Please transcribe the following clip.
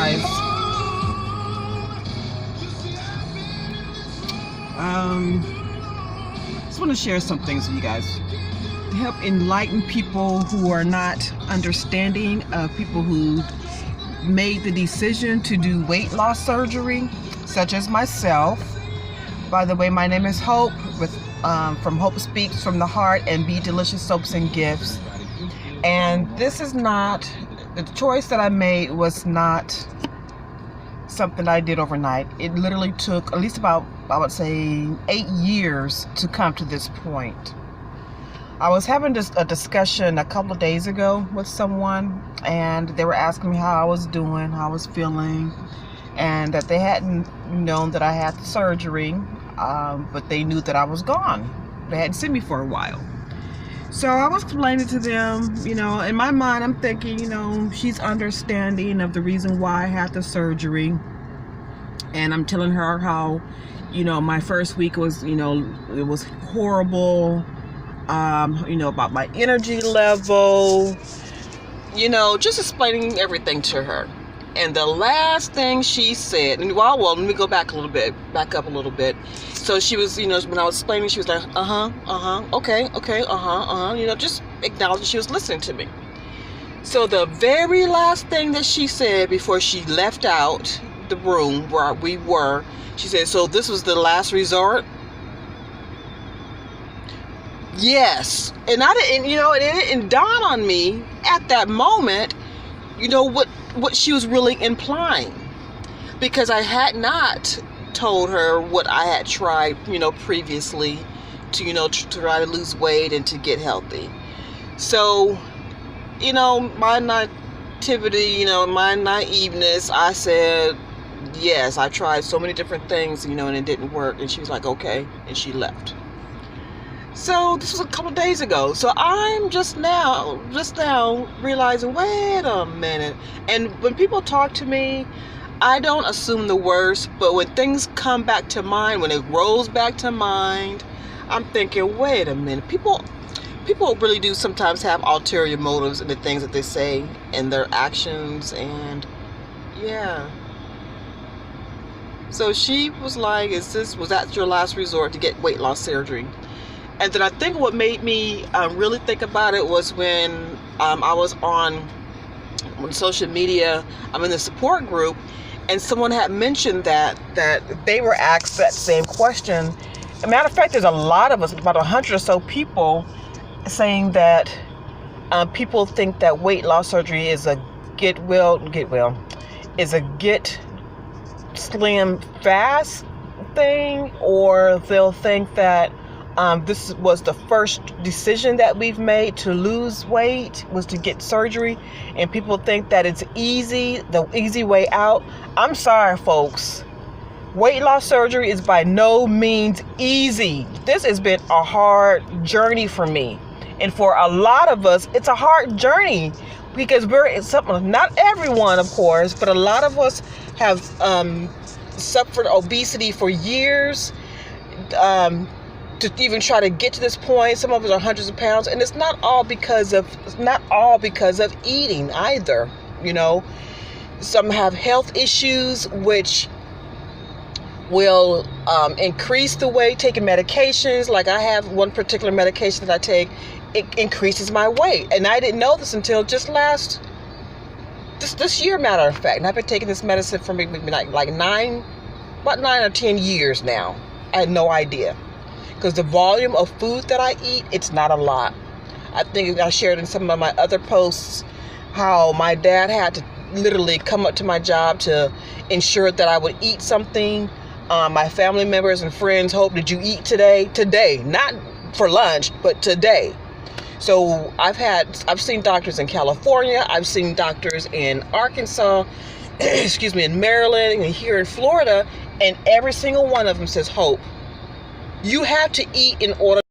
guys, just want to share some things with you guys to help enlighten people who are not understanding of people who made the decision to do weight loss surgery, such as myself. By the way, my name is Hope with from Hope Speaks from the Heart and Be Delicious Soaps and Gifts. And this is not, the choice that I made was not something I did overnight. It literally took at least about, I would say, 8 years to come to this point. I was having a discussion a couple of days ago with someone, and they were asking me how I was doing, how I was feeling, and that they hadn't known that I had the surgery, but they knew that I was gone. They hadn't seen me for a while. So I was explaining to them, in my mind I'm thinking, she's understanding of the reason why I had the surgery. And I'm telling her how, my first week was, it was horrible, about my energy level, just explaining everything to her. And the last thing she said, and well, let me go back up a little bit. So she was, when I was explaining, she was like, okay, just acknowledging she was listening to me. So the very last thing that she said before she left out the room where we were, she said, "So this was the last resort?" Yes. And I didn't, it didn't dawn on me at that moment, what she was really implying, because I had not told her what I had tried, previously to try to lose weight and to get healthy. So, my naivety, my naiveness, I said, yes, I tried so many different things, and it didn't work. And she was like, okay, and she left. So this was a couple of days ago. So I'm just now realizing, wait a minute. And when people talk to me, I don't assume the worst, but when things come back to mind, when it rolls back to mind, I'm thinking, wait a minute. People really do sometimes have ulterior motives in the things that they say and their actions, and yeah. So she was like, was that your last resort to get weight loss surgery? And then I think what made me really think about it was when I was on social media. I'm in the support group, and someone had mentioned that they were asked that same question. As a matter of fact, there's a lot of us, about 100 or so people, saying that people think that weight loss surgery is a get slim fast thing, or they'll think that this was the first decision that we've made to lose weight, was to get surgery, and people think that it's easy, the easy way out. I'm sorry, folks. Weight loss surgery is by no means easy. This has been a hard journey for me. And for a lot of us, it's a hard journey because not everyone, of course, but a lot of us have suffered obesity for years. To even try to get to this point, some of us are hundreds of pounds, and it's not all because of eating either. Some have health issues which will increase the weight, taking medications. Like I have one particular medication that I take, it increases my weight, and I didn't know this until just this year, matter of fact. And I've been taking this medicine for maybe like 9 or 10 years now. I had no idea. Because the volume of food that I eat, it's not a lot. I think I shared in some of my other posts how my dad had to literally come up to my job to ensure that I would eat something. My family members and friends, Hope, did you eat today? Today, not for lunch, but today. So I've seen doctors in California, I've seen doctors in Arkansas, in Maryland, and here in Florida, and every single one of them says, Hope, you have to eat in order